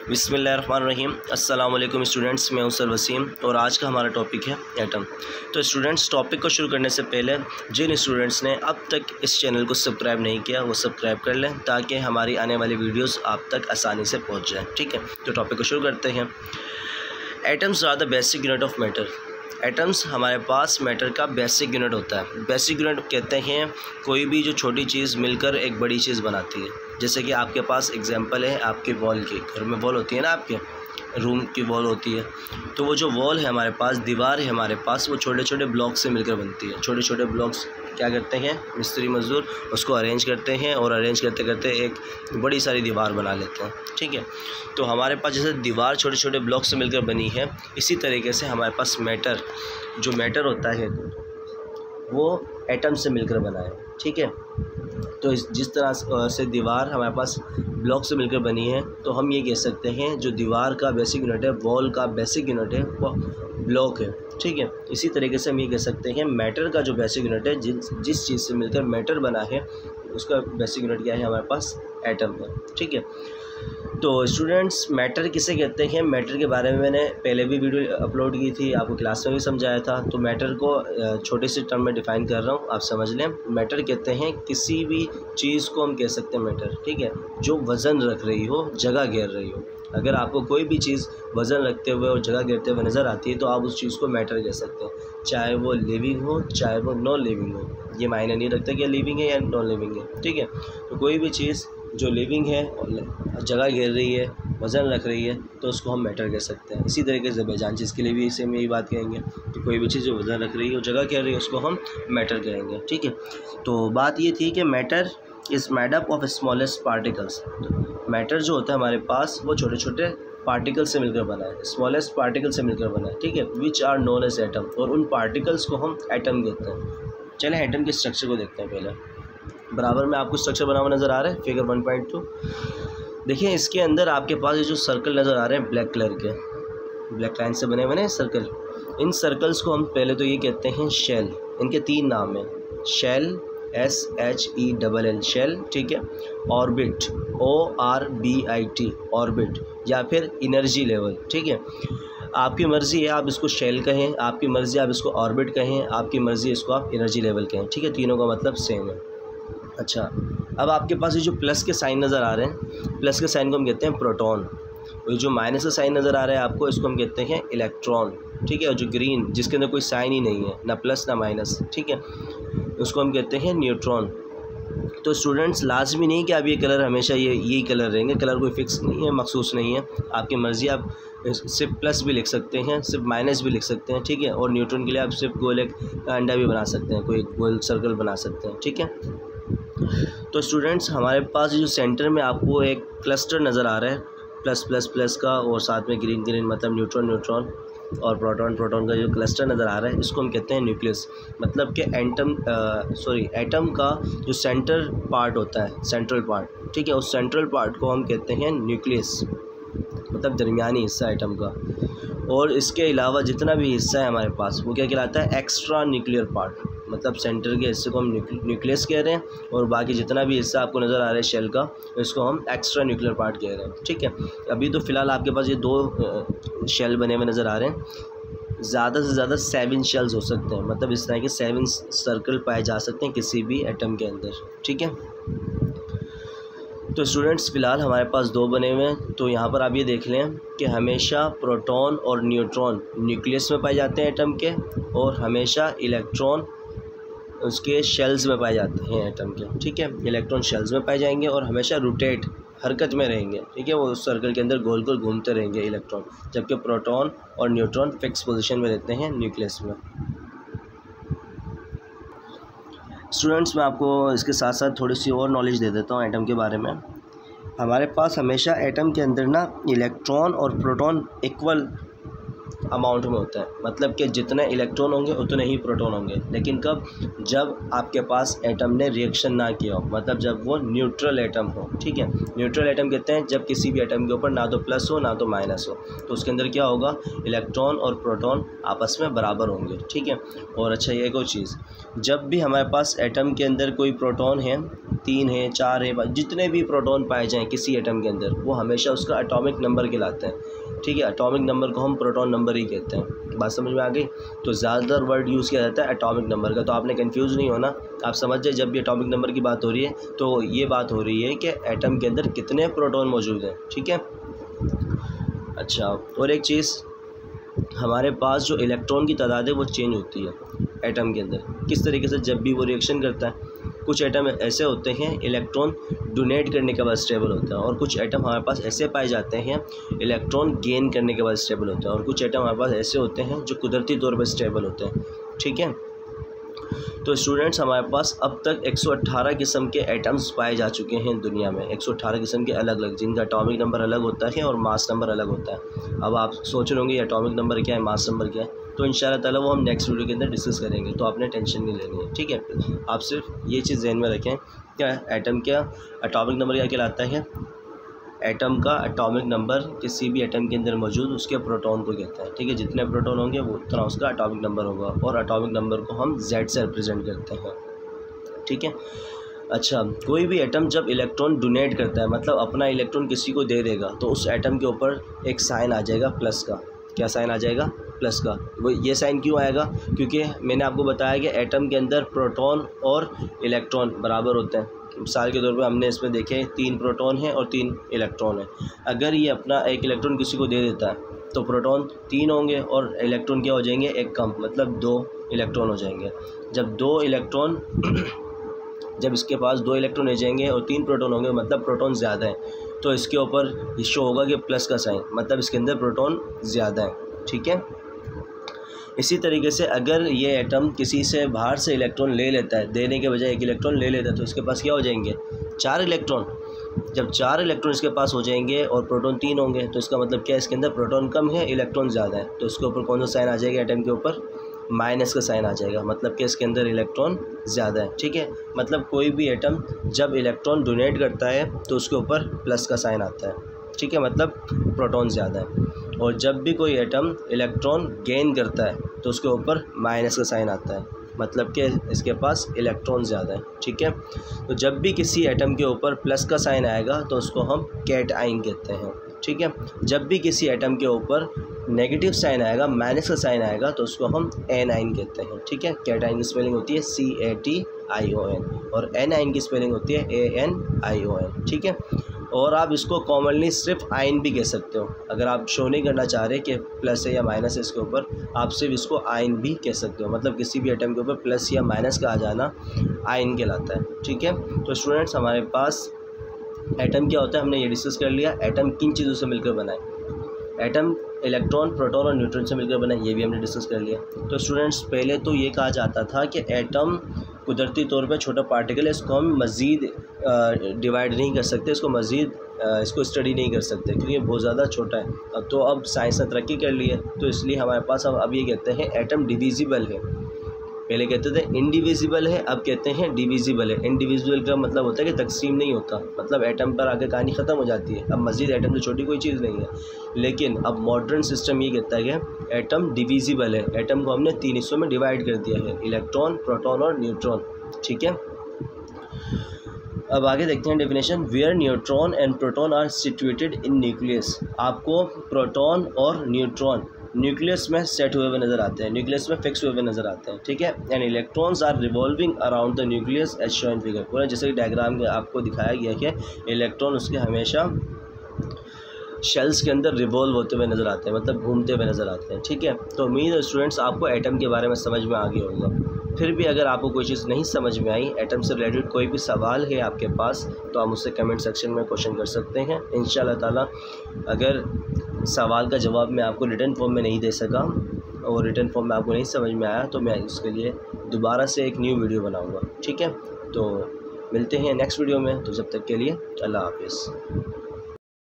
बिस्मिल्लाहिर्रहमानिर्रहीम। अस्सलाम वालेकुम स्टूडेंट्स, मैं हूं सर वसीम और आज का हमारा टॉपिक है एटम। तो स्टूडेंट्स, टॉपिक को शुरू करने से पहले जिन स्टूडेंट्स ने अब तक इस चैनल को सब्सक्राइब नहीं किया वो सब्सक्राइब कर लें ताकि हमारी आने वाली वीडियोस आप तक आसानी से पहुंच जाए। ठीक है, तो टॉपिक को शुरू करते हैं। Atoms are the basic unit of matter. Atoms हमारे पास मैटर का बेसिक यूनिट होता है। बेसिक यूनिट कहते हैं कोई भी जो छोटी चीज़ मिलकर एक बड़ी चीज़ बनाती है। जैसे कि आपके पास एग्जांपल है आपके वॉल की, घर में वॉल होती है ना, आपके रूम की वॉल होती है, तो वो जो वॉल है हमारे पास, दीवार है हमारे पास, वो छोटे छोटे ब्लॉक्स से मिलकर बनती है। छोटे छोटे ब्लॉक्स क्या करते हैं मिस्त्री मज़दूर, उसको अरेंज करते हैं और अरेंज करते करते एक बड़ी सारी दीवार बना लेते हैं। ठीक है, तो हमारे पास जैसे दीवार छोटे छोटे ब्लॉक्स से मिलकर बनी है, इसी तरीके से हमारे पास मैटर, जो मैटर होता है वो एटम से मिलकर बना है। ठीक है, तो जिस तरह से दीवार हमारे पास ब्लॉक से मिलकर बनी है, तो हम ये कह सकते हैं जो दीवार का बेसिक यूनिट है, वॉल का बेसिक यूनिट है, वो ब्लॉक है। ठीक है, इसी तरीके से हम ये कह सकते हैं मैटर का जो बेसिक यूनिट है, जिस चीज़ से मिलकर मैटर बना है, उसका बेसिक यूनिट क्या है, हमारे पास एटम है। ठीक है, तो स्टूडेंट्स, मैटर किसे कहते हैं, मैटर के बारे में मैंने पहले भी वीडियो अपलोड की थी, आपको क्लास में भी समझाया था। तो मैटर को छोटे से टर्म में डिफ़ाइन कर रहा हूँ, आप समझ लें। मैटर कहते हैं किसी भी चीज़ को हम कह सकते हैं मैटर। ठीक है, जो वज़न रख रही हो, जगह घेर रही हो। अगर आपको कोई भी चीज़ वज़न रखते हुए और जगह घेरते हुए नज़र आती है तो आप उस चीज़ को मैटर कह सकते हैं, चाहे वो लिविंग हो चाहे वो नॉन लिविंग हो। ये मायने नहीं रखता कि लिविंग है या नॉन लिविंग है। ठीक है, तो कोई भी चीज़ जो लिविंग है और जगह घेर रही है, वज़न रख रही है, तो उसको हम मैटर कह सकते हैं। इसी तरीके से बेजान चीज़ के लिए भी इसे हम यही बात कहेंगे कि कोई भी चीज़ जो वज़न रख रही है और जगह घेर रही है, उसको हम मैटर कहेंगे। ठीक है, तो बात ये थी कि matter is made up of smallest particles. Matter जो होता है हमारे पास, वो छोटे छोटे पार्टिकल से मिलकर बना है, स्मॉलेस्ट पार्टिकल से मिलकर बना है। ठीक है, which are known as atom, और उन पार्टिकल्स को हम एटम कहते हैं। चलें एटम के स्ट्रक्चर को देखते हैं। पहले बराबर में आपको स्ट्रक्चर बना हुआ नज़र आ रहा है, फिगर 1.2। देखिए, इसके अंदर आपके पास ये जो सर्कल नज़र आ रहे हैं ब्लैक कलर के, ब्लैक लाइन से बने हुए हैं सर्कल, इन सर्कल्स को हम पहले तो ये कहते हैं शेल। इनके 3 नाम हैं, शेल SHELL शेल। ठीक है, ऑर्बिट ORBIT ऑर्बिट, या फिर एनर्जी लेवल। ठीक है, आपकी मर्ज़ी है, आप इसको शेल कहें, आपकी मर्ज़ी आप इसको ऑर्बिट कहें, आपकी मर्ज़ी इसको आप एनर्जी लेवल कहें। ठीक है, तीनों का मतलब सेम है। अच्छा, अब आपके पास ये जो प्लस के साइन नज़र आ रहे हैं, प्लस के साइन को हम कहते हैं प्रोटॉन। और जो माइनस का साइन नज़र आ रहा है आपको, इसको हम कहते हैं इलेक्ट्रॉन। ठीक है, और जो ग्रीन जिसके अंदर कोई साइन ही नहीं है, ना प्लस ना माइनस, ठीक है, उसको हम कहते हैं न्यूट्रॉन। तो स्टूडेंट्स, लाजमी नहीं कि आप ये कलर हमेशा यही कलर रहेंगे, कलर कोई फिक्स नहीं है, मखसूस नहीं है, आपकी मर्ज़ी। आप सिर्फ प्लस भी लिख सकते हैं, सिर्फ माइनस भी लिख सकते हैं। ठीक है, और न्यूट्रॉन के लिए आप सिर्फ गोल एक अंडा भी बना सकते हैं, कोई गोल सर्कल बना सकते हैं। ठीक है, तो स्टूडेंट्स, हमारे पास जो सेंटर में आपको एक क्लस्टर नज़र आ रहा है, प्लस प्लस प्लस का, और साथ में ग्रीन ग्रीन, मतलब न्यूट्रॉन न्यूट्रॉन, और प्रोटॉन प्रोटॉन का जो क्लस्टर नज़र आ रहा है, इसको हम कहते हैं न्यूक्लियस। मतलब कि एटम का जो सेंटर पार्ट होता है, सेंट्रल पार्ट, ठीक है, उस सेंट्रल पार्ट को हम कहते हैं न्यूक्लियस, मतलब दरमियानी हिस्सा एटम का। और इसके अलावा जितना भी हिस्सा है हमारे पास, वो क्या कहलाता है, एक्स्ट्रा न्यूक्लियर पार्ट। मतलब सेंटर के हिस्से को हम न्यूक्लियस कह रहे हैं, और बाकी जितना भी हिस्सा आपको नज़र आ रहा है शेल का, इसको हम एक्स्ट्रा न्यूक्लियर पार्ट कह रहे हैं। ठीक है, अभी तो फ़िलहाल आपके पास ये 2 शेल बने हुए नज़र आ रहे हैं। ज़्यादा से ज़्यादा 7 शेल्स हो सकते हैं, मतलब इस तरह के 7 सर्कल पाए जा सकते हैं किसी भी एटम के अंदर। ठीक है, तो स्टूडेंट्स, फ़िलहाल हमारे पास 2 बने हुए हैं। तो यहाँ पर आप ये देख लें कि हमेशा प्रोटॉन और न्यूट्रॉन न्यूक्लियस में पाए जाते हैं एटम के, और हमेशा इलेक्ट्रॉन उसके शेल्स में पाए जाते हैं एटम के। ठीक है, इलेक्ट्रॉन शेल्स में पाए जाएंगे और हमेशा रोटेट, हरकत में रहेंगे। ठीक है, वो उस सर्कल के अंदर गोल गोल घूमते रहेंगे इलेक्ट्रॉन, जबकि प्रोटॉन और न्यूट्रॉन फिक्स पोजीशन में रहते हैं न्यूक्लियस में। स्टूडेंट्स, मैं आपको इसके साथ साथ थोड़ी सी और नॉलेज दे देता हूँ एटम के बारे में। हमारे पास हमेशा एटम के अंदर ना इलेक्ट्रॉन और प्रोटॉन इक्वल अमाउंट में होता है, मतलब कि जितने इलेक्ट्रॉन होंगे उतने ही प्रोटॉन होंगे। लेकिन कब, जब आपके पास एटम ने रिएक्शन ना किया हो, मतलब जब वो न्यूट्रल एटम हो। ठीक है, न्यूट्रल एटम कहते हैं जब किसी भी एटम के ऊपर ना तो प्लस हो ना तो माइनस हो, तो उसके अंदर क्या होगा, इलेक्ट्रॉन और प्रोटॉन आपस में बराबर होंगे। ठीक है, और अच्छा, ये एक और चीज़, जब भी हमारे पास एटम के अंदर कोई प्रोटॉन है 3 है, 4 है, जितने भी प्रोटॉन पाए जाएँ किसी एटम के अंदर वो हमेशा उसका एटॉमिक नंबर कहलाते हैं। ठीक है, एटॉमिक नंबर को हम प्रोटॉन नंबर ही कहते हैं। बात समझ में आ गई? तो ज़्यादातर वर्ड यूज़ किया जाता है एटॉमिक नंबर का, तो आपने कंफ्यूज नहीं होना। आप समझ जाए जब भी एटॉमिक नंबर की बात हो रही है तो ये बात हो रही है कि एटम के अंदर कितने प्रोटॉन मौजूद हैं। ठीक है, अच्छा, और एक चीज़, हमारे पास जो इलेक्ट्रॉन की तादाद है वो चेंज होती है एटम के अंदर। किस तरीके से? जब भी वो रिएक्शन करता है, कुछ एटम ऐसे होते हैं इलेक्ट्रॉन डोनेट करने के बाद स्टेबल होता है, और कुछ एटम हमारे पास ऐसे पाए जाते हैं इलेक्ट्रॉन गेन करने के बाद स्टेबल होते हैं, और कुछ एटम हमारे पास ऐसे होते हैं जो कुदरती तौर पर स्टेबल होते हैं। ठीक है, तो स्टूडेंट्स हमारे पास अब तक 118 किस्म के एटम्स पाए जा चुके हैं दुनिया में। 118 किस्म के अलग अलग, जिनका एटॉमिक नंबर अलग होता है और मास नंबर अलग होता है। अब आप सोच रहे होंगे एटॉमिक नंबर क्या है, मास नंबर क्या है, तो इंशाल्लाह ताला वो हम नेक्स्ट वीडियो के अंदर डिस्कस करेंगे, तो आपने टेंशन नहीं लेनी है। ठीक है, आप सिर्फ ये चीज़ ध्यान में रखें, क्या एटम क्या एटॉमिक नंबर क्या कहलाता है? एटम का एटॉमिक नंबर किसी भी एटम के अंदर मौजूद उसके प्रोटॉन को कहता है। ठीक है, जितने प्रोटॉन होंगे वो उतना उसका एटॉमिक नंबर होगा, और एटॉमिक नंबर को हम Z से रिप्रेजेंट करते हैं। ठीक है, अच्छा, कोई भी एटम जब इलेक्ट्रॉन डोनेट करता है, मतलब अपना इलेक्ट्रॉन किसी को दे देगा, तो उस एटम के ऊपर एक साइन आ जाएगा प्लस का। क्या साइन आ जाएगा? प्लस का। वो ये साइन क्यों आएगा? क्योंकि मैंने आपको बताया कि एटम के अंदर प्रोटॉन और इलेक्ट्रॉन बराबर होते हैं। मिसाल के तौर पे हमने इसमें देखे 3 प्रोटॉन हैं और 3 इलेक्ट्रॉन हैं। अगर ये अपना एक इलेक्ट्रॉन किसी को दे देता है तो प्रोटॉन 3 होंगे और इलेक्ट्रॉन क्या हो जाएंगे? एक कम, मतलब 2 इलेक्ट्रॉन हो जाएंगे। जब 2 इलेक्ट्रॉन जब इसके पास 2 इलेक्ट्रॉन हो जाएंगे और 3 प्रोटॉन होंगे, मतलब प्रोटॉन ज़्यादा है, तो इसके ऊपर शो होगा कि प्लस का साइन, मतलब इसके अंदर प्रोटॉन ज़्यादा है। ठीक है, इसी तरीके से अगर ये एटम किसी से बाहर से इलेक्ट्रॉन ले लेता है, देने के बजाय एक इलेक्ट्रॉन ले लेता है, तो इसके पास क्या हो जाएंगे? 4 इलेक्ट्रॉन। जब 4 इलेक्ट्रॉन इसके पास हो जाएंगे और प्रोटॉन 3 होंगे, तो इसका मतलब क्या है? इसके अंदर प्रोटॉन कम है, इलेक्ट्रॉन ज़्यादा है, तो इसके ऊपर कौन सा साइन आ जाएगा? एटम के ऊपर माइनस का साइन आ जाएगा, मतलब कि इसके अंदर इलेक्ट्रॉन ज़्यादा है। ठीक है, मतलब कोई भी एटम जब इलेक्ट्रॉन डोनेट करता है तो उसके ऊपर प्लस का साइन आता है। ठीक है, मतलब प्रोटॉन ज़्यादा है। और जब भी कोई एटम इलेक्ट्रॉन गेन करता है तो उसके ऊपर माइनस का साइन आता है, मतलब कि इसके पास इलेक्ट्रॉन ज़्यादा है। ठीक है, तो जब भी किसी एटम के ऊपर प्लस का साइन आएगा तो उसको हम कैटआयन कहते हैं। ठीक है, जब भी किसी एटम के ऊपर नेगेटिव साइन आएगा, माइनस का साइन आएगा, तो उसको हम एनाइन कहते हैं। ठीक है, कैटआयन की स्पेलिंग होती है CATION और एनाइन की स्पेलिंग होती है ANION। ठीक है, और आप इसको कॉमनली सिर्फ आयन भी कह सकते हो। अगर आप शो नहीं करना चाह रहे कि प्लस है या माइनस है इसके ऊपर, आप सिर्फ इसको आयन भी कह सकते हो, मतलब किसी भी एटम के ऊपर प्लस या माइनस का आ जाना आयन कहलाता है। ठीक है, तो स्टूडेंट्स हमारे पास एटम क्या होता है हमने ये डिस्कस कर लिया। एटम किन चीज़ों से मिलकर बना है? एटम इलेक्ट्रॉन, प्रोटॉन और न्यूट्रॉन से मिलकर बना है, ये भी हमने डिस्कस कर लिया। तो स्टूडेंट्स पहले तो ये कहा जाता था कि एटम कुदरती तौर पे छोटा पार्टिकल है, इसको हम मज़ीद डिवाइड नहीं कर सकते, इसको मज़ीद इसको स्टडी नहीं कर सकते क्योंकि ये बहुत ज़्यादा छोटा है। अब साइंस ने तरक्की कर ली है, तो इसलिए हमारे पास अब ये कहते हैं एटम डिविजिबल है। पहले कहते थे इनडिविजिबल है, अब कहते हैं डिविजिबल है। इनडिविजिबल का मतलब होता है कि तकसीम नहीं होता, मतलब एटम पर आगे कहानी ख़त्म हो जाती है। अब मज़ीद एटम से छोटी कोई चीज़ नहीं है, लेकिन अब मॉडर्न सिस्टम ये कहता है कि एटम डिविजिबल है। एटम को हमने 3 हिस्सों में डिवाइड कर दिया है, इलेक्ट्रॉन, प्रोटॉन और न्यूट्रॉन। ठीक है, अब आगे देखते हैं definition. Where neutron and proton are situated in nucleus. आपको प्रोटॉन और न्यूट्रॉन न्यूक्लियस में सेट हुए हुए नज़र आते हैं, न्यूक्लियस में फिक्स हुए हुए नज़र आते हैं। ठीक है, and electrons are revolving around the nucleus as shown figure. पूरा जैसे कि डायग्राम में आपको दिखाया गया है कि इलेक्ट्रॉन उसके हमेशा शेल्स के अंदर रिवॉल्व होते हुए नज़र आते हैं, मतलब घूमते हुए नज़र आते हैं। ठीक है, तो उम्मीद है स्टूडेंट्स आपको एटम के बारे में समझ में आ गया होगा। फिर भी अगर आपको कोई चीज़ नहीं समझ में आई, एटम से रिलेटेड कोई भी सवाल है आपके पास, तो आप मुझसे कमेंट सेक्शन में क्वेश्चन कर सकते हैं। इंशाल्लाह ताला अगर सवाल का जवाब मैं आपको रिटन फॉर्म में नहीं दे सका और रिटन फॉर्म में आपको नहीं समझ में आया, तो मैं उसके लिए दोबारा से एक न्यू वीडियो बनाऊँगा। ठीक है, तो मिलते हैं नेक्स्ट वीडियो में, तो जब तक के लिए अल्लाह हाफिज़।